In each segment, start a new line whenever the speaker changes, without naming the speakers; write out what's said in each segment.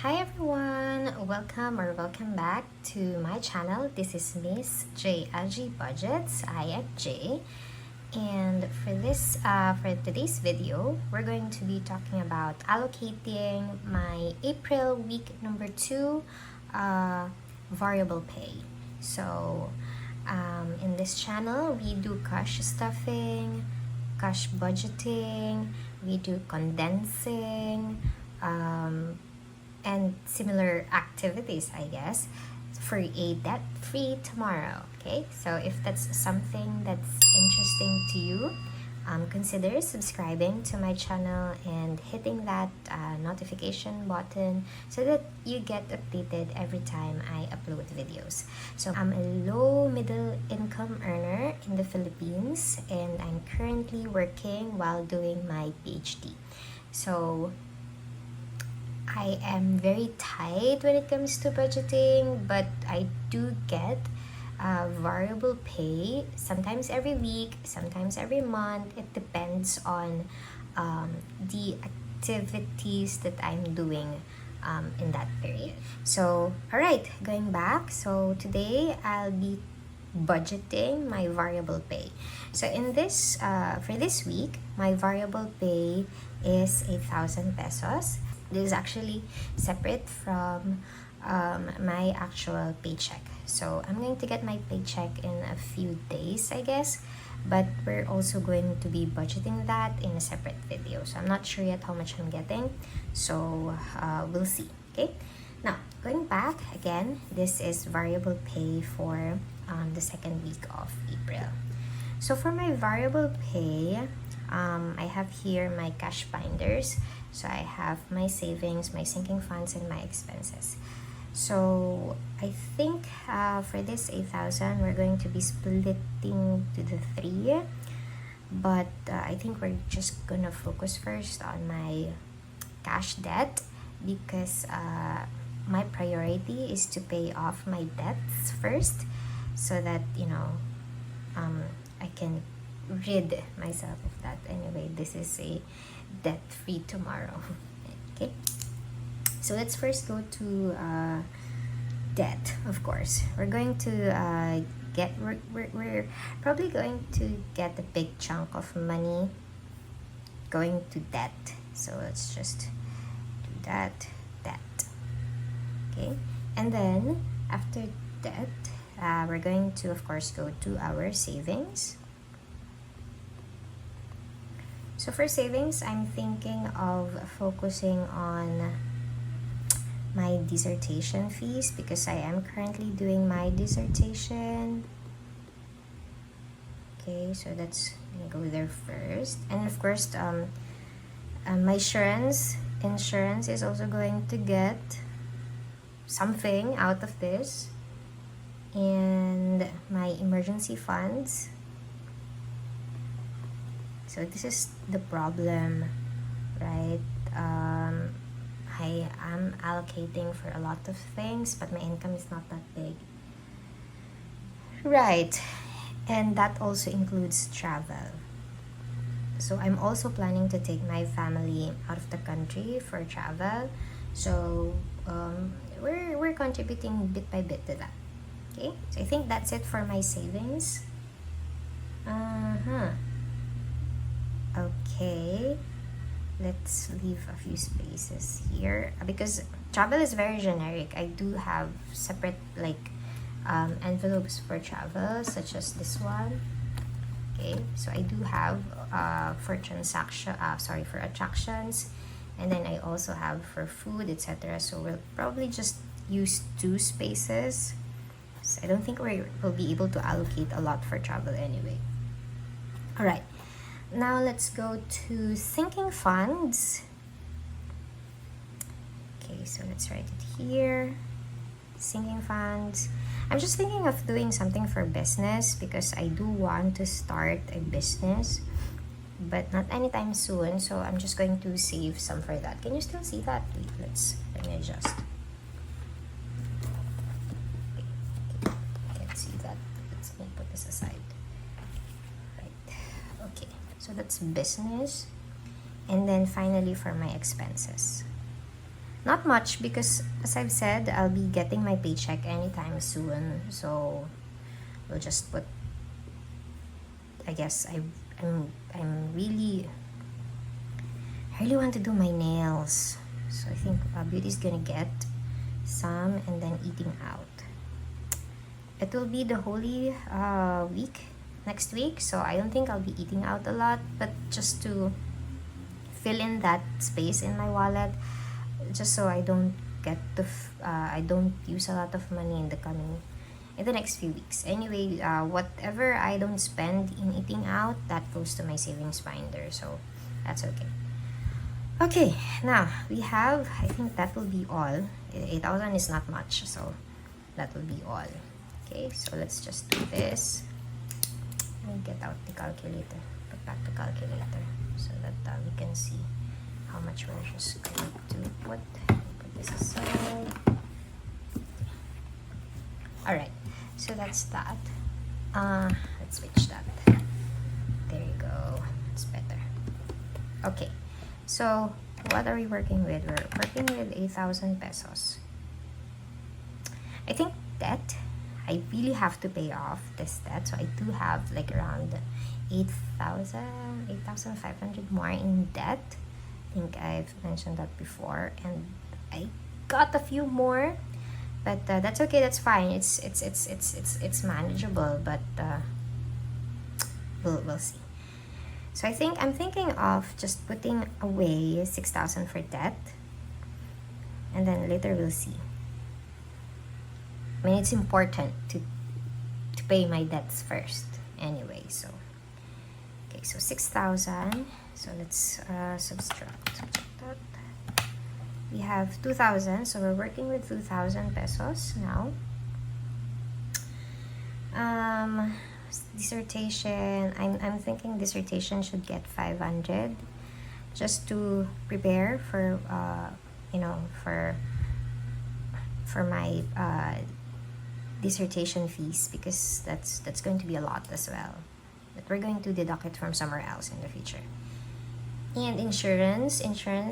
Hi everyone, welcome back to my channel. This is Miss JIebudgets. I am J, and for today's video, we're going to be talking about allocating my April week number 2 variable pay. So in this channel, we do cash stuffing, cash budgeting, we do condensing, and similar activities, I guess, for a debt-free tomorrow. Okay, so if that's something that's interesting to you, consider subscribing to my channel and hitting that notification button so that you get updated every time I upload videos. So I'm a low middle income earner in the Philippines, and I'm currently working while doing my PhD. So I am very tight when it comes to budgeting, but I do get variable pay, sometimes every week, sometimes every month. It depends on the activities that I'm doing in that period. So, alright, going back. So today I'll be budgeting my variable pay. So in this, for this week, my variable pay is 8,000 pesos. This is actually separate from my actual paycheck. So I'm going to get my paycheck in a few days, I guess, but we're also going to be budgeting that in a separate video. So I'm not sure yet how much I'm getting, so we'll see. Okay, now going back again, this is variable pay for the second week of April. So for my variable pay, I have here my cash binders. So I have my savings, my sinking funds, and my expenses. So I think for this 8,000, we're going to be splitting to the 3. But I think we're just gonna focus first on my cash debt, because my priority is to pay off my debts first, so that I can rid myself of that. Anyway, this is a debt-free tomorrow. Okay, so let's first go to debt. Of course, we're going to we're probably going to get a big chunk of money going to debt. So let's just do that. Okay, and then after debt, we're going to, of course, go to our savings. So for savings, I'm thinking of focusing on my dissertation fees, because I am currently doing my dissertation. Okay, so that's gonna go there first. And of course, my insurance is also going to get something out of this. And my emergency funds. So this is the problem, right? I am allocating for a lot of things, but my income is not that big. Right, and that also includes travel. So I'm also planning to take my family out of the country for travel. So we're contributing bit by bit to that. Okay, so I think that's it for my savings. Okay, let's leave a few spaces here, because travel is very generic. I do have separate envelopes for travel, such as this one. Okay, so I do have for attractions, and then I also have for food, etc. So we'll probably just use 2 spaces. So I don't think we'll be able to allocate a lot for travel anyway. All right. Now let's go to sinking funds. Okay, so let's write it here. Sinking funds. I'm just thinking of doing something for business, because I do want to start a business, but not anytime soon. So I'm just going to save some for that. Can you still see that? Wait, let me adjust. Okay, can't see that. Let's put this aside. So that's business. And then finally for my expenses. Not much, because as I've said, I'll be getting my paycheck anytime soon. So we'll just put, I guess I'm really want to do my nails. So I think Beauty's gonna get some, and then eating out. It will be the Holy Week next week, so I don't think I'll be eating out a lot, but just to fill in that space in my wallet, just so I don't get I don't use a lot of money in the next few weeks. Anyway, whatever I don't spend in eating out, that goes to my savings binder, so that's okay. Okay, now we have, I think that will be all. 8,000 is not much, so that will be all. Okay, so let's just do this. Let me get out the calculator, put back the calculator, so that we can see how much we're just going to put this aside. Alright, so that's that. Let's switch that. There you go, it's better. Okay, so what are we working with? We're working with 8,000 pesos. I think debt, I really have to pay off this debt, so I do have like around 8,500 more in debt. I think I've mentioned that before, and I got a few more, but that's okay, that's fine. It's manageable, but we'll see. So I'm thinking of just putting away 6,000 for debt, and then later we'll see. I mean, it's important to pay my debts first anyway. So okay, so 6,000. So let's subtract that. We have 2,000, so we're working with 2,000 pesos now. Dissertation, I'm thinking dissertation should get 500, just to prepare for for my dissertation fees, because that's going to be a lot as well, but we're going to deduct it from somewhere else in the future. And insurance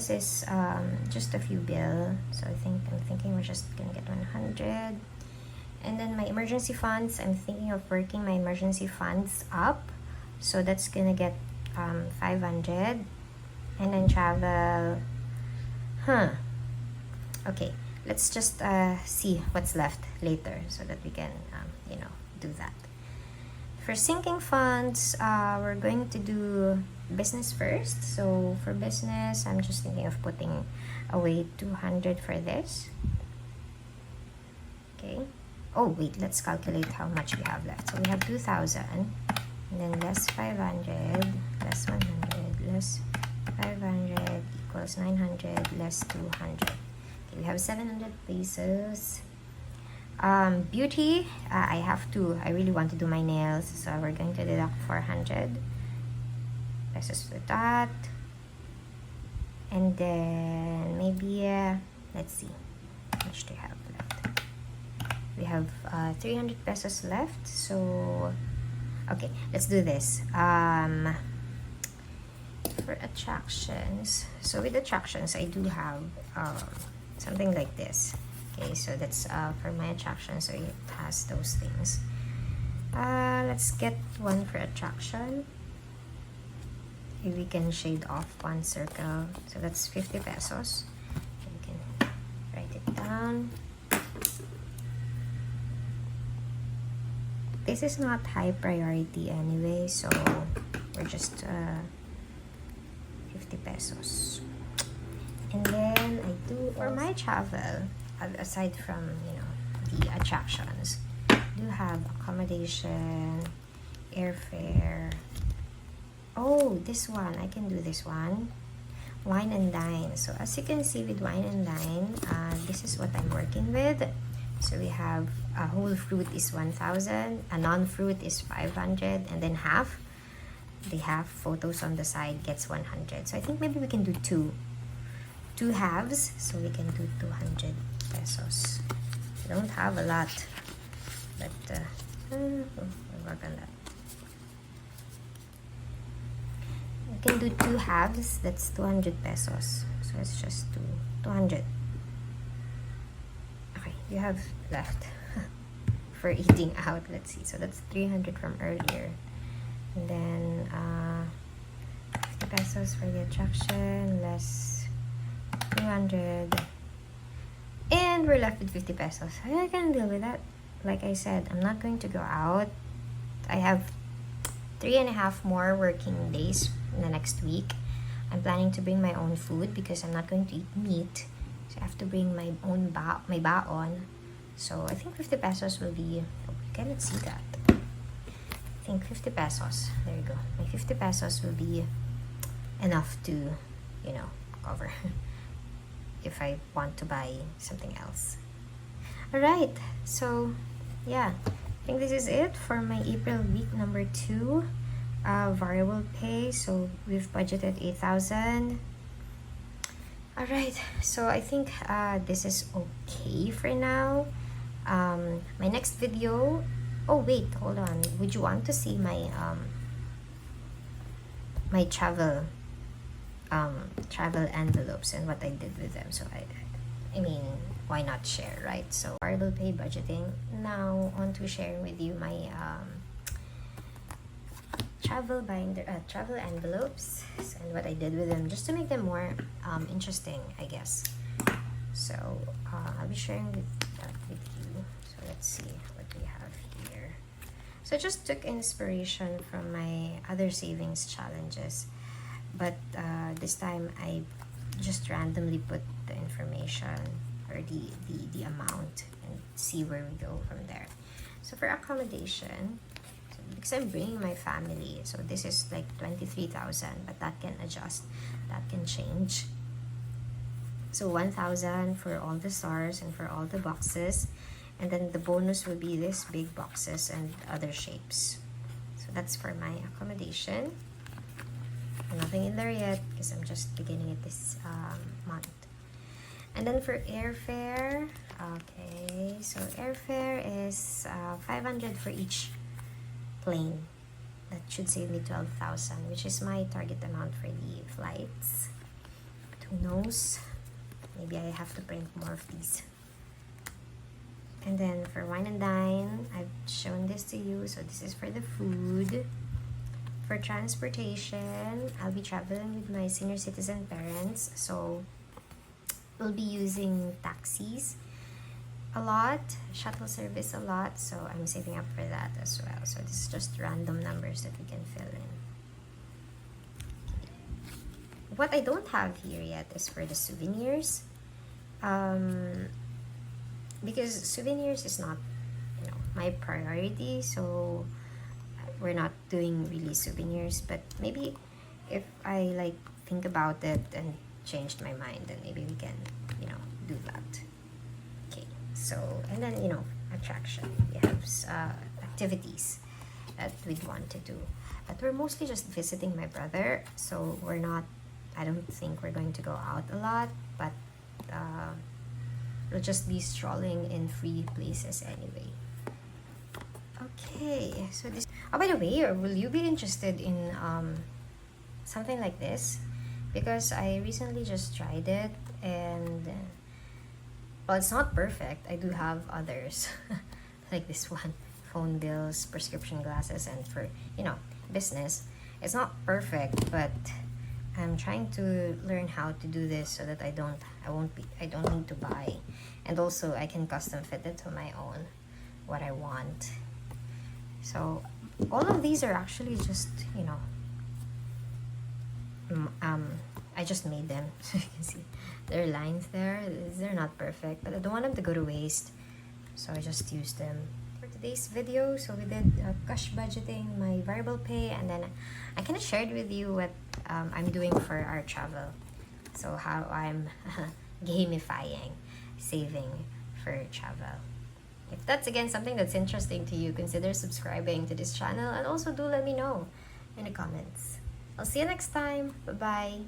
is just a few bill, so I'm thinking we're just gonna get 100. And then my emergency funds, I'm thinking of working my emergency funds up, so that's gonna get 500. And then travel, okay, let's just see what's left later, so that we can do that. For sinking funds, we're going to do business first. So for business, I'm just thinking of putting away 200 for this. Okay. Oh wait, let's calculate how much we have left. So we have 2,000, and then less 500, less 100, less 500 equals 900, less 200. Okay, we have 700 pesos. Beauty, I really want to do my nails, so we're going to deduct 400 pesos for that. And then maybe, let's see, how much do we have left? We have 300 pesos left, so okay, let's do this. For attractions, so with attractions, I do have something like this. Okay, so that's for my attractions, so it has those things. Let's get one for attraction. Maybe we can shade off one circle, so that's 50 pesos. We can write it down. This is not high priority anyway, so we're just 50 pesos. And then I do, for my travel, aside from the attractions, I do have accommodation, airfare. Oh, this one, I can do this one. Wine and dine. So as you can see with wine and dine, this is what I'm working with. So we have a whole fruit is 1,000, a non-fruit is 500, and then half, the half photos on the side gets 100. So I think maybe we can do two halves, so we can do 200 pesos. I don't have a lot, but we'll work on that. We can do 2 halves, that's 200 pesos. So let's just do 200. you have left for eating out? Let's see. So that's 300 from earlier. And then 50 pesos for the attraction, less 300. And we're left with 50 pesos. I can deal with that. Like I said, I'm not going to go out. I have 3.5 more working days in the next week. I'm planning to bring my own food because I'm not going to eat meat. So I have to bring my own my baon. So I think 50 pesos will be... Oh, you cannot see that. I think 50 pesos. There you go. My 50 pesos will be enough to, you know, cover if I want to buy something else. Alright, so yeah, I think this is it for my April week number 2 variable pay. So we've budgeted 8,000. Alright, so I think this is okay for now. My next video... Oh wait, hold on. Would you want to see my my travel envelopes and what I did with them? So I mean, why not share, right? So variable pay budgeting. Now on to sharing with you my travel envelopes and what I did with them, just to make them more interesting, I guess. So I'll be sharing that with you. So let's see what we have here. So I just took inspiration from my other savings challenges, but this time I just randomly put the information or the amount and see where we go from there. So for accommodation, so because I'm bringing my family, so this is like 23,000, but that can adjust, that can change. So 1,000 for all the stars and for all the boxes, and then the bonus will be this big boxes and other shapes. So that's for my accommodation. Nothing in there yet because I'm just beginning it this month. And then for airfare, okay, so airfare is 500 for each plane. That should save me 12,000, which is my target amount for the flights. But who knows? Maybe I have to print more of these. And then for wine and dine, I've shown this to you. So this is for the food. For transportation, I'll be traveling with my senior citizen parents. So we'll be using taxis a lot, shuttle service a lot. So I'm saving up for that as well. So this is just random numbers that we can fill in. What I don't have here yet is for the souvenirs. Because souvenirs is not, you know, my priority, so we're not doing really souvenirs. But maybe if I like think about it and changed my mind, then maybe we can, you know, do that. Okay, so and then, you know, attraction, we have activities that we'd want to do, but we're mostly just visiting my brother, so we're not, I don't think we're going to go out a lot, but we'll just be strolling in free places anyway. Okay, so this... Oh, by the way, or will you be interested in something like this? Because I recently just tried it, and well, it's not perfect. I do have others like this one, phone bills, prescription glasses, and for, you know, business. It's not perfect, but I'm trying to learn how to do this so that I don't need to buy, and also I can custom fit it to my own, what I want. So all of these are actually just, you know, I just made them, so you can see there are lines there. They're not perfect, but I don't want them to go to waste, so I just used them for today's video. So we did cash budgeting, my variable pay, and then I kind of shared with you what I'm doing for our travel. So how I'm gamifying saving for travel. If that's again something that's interesting to you, consider subscribing to this channel, and also do let me know in the comments. I'll see you next time. Bye-bye.